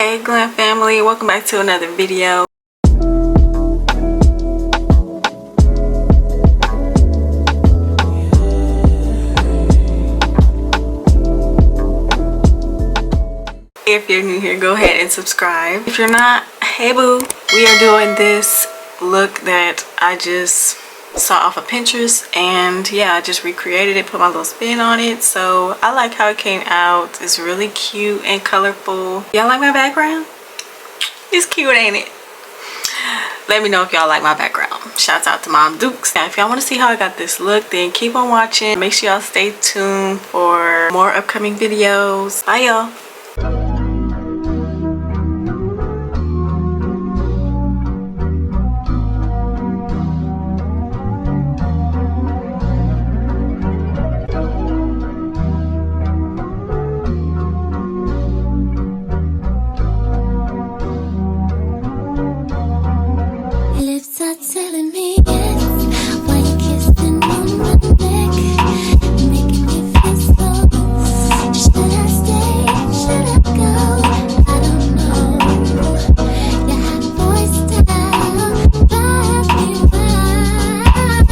Hey Glam family, welcome back to another video. If you're new here, go ahead and subscribe. If you're not, hey boo, we are doing this look that I just saw off of Pinterest, and yeah, I just recreated it, put my little spin on it. So I like how it came out. It's really cute and colorful. Y'all like my background? It's cute, ain't it? Let me know if y'all like my background. Shouts out to Mom Dukes. Now if y'all want to see how I got this look, then keep on watching. Make sure y'all stay tuned for more upcoming videos. Bye y'all. Telling me yes, why you kissing on my neck, making me feel so. Should I stay? Should I go? I don't know. Your hot voice style drives me wild,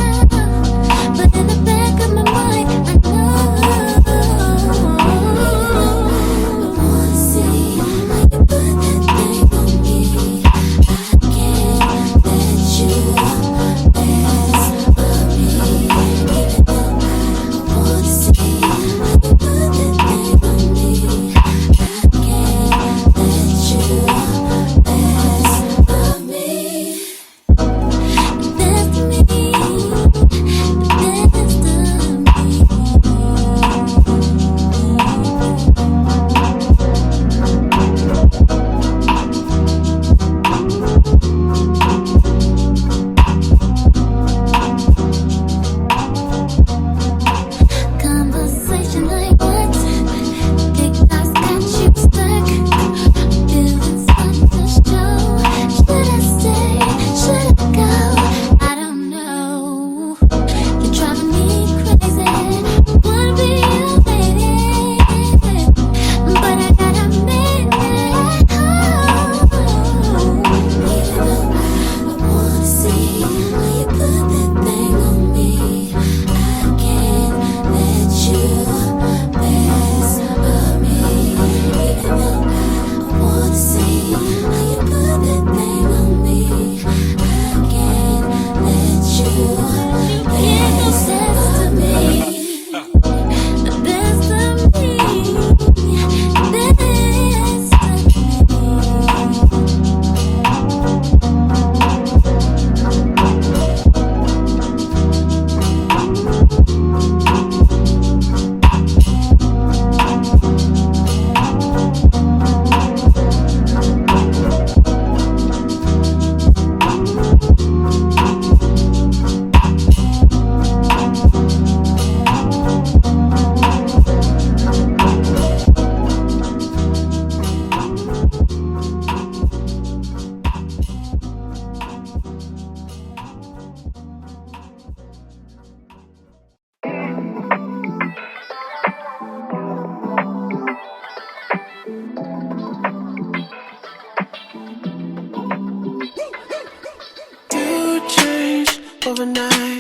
but in the back of my mind, I know. I wanna see how you put that thing on me. I can't let you. Overnight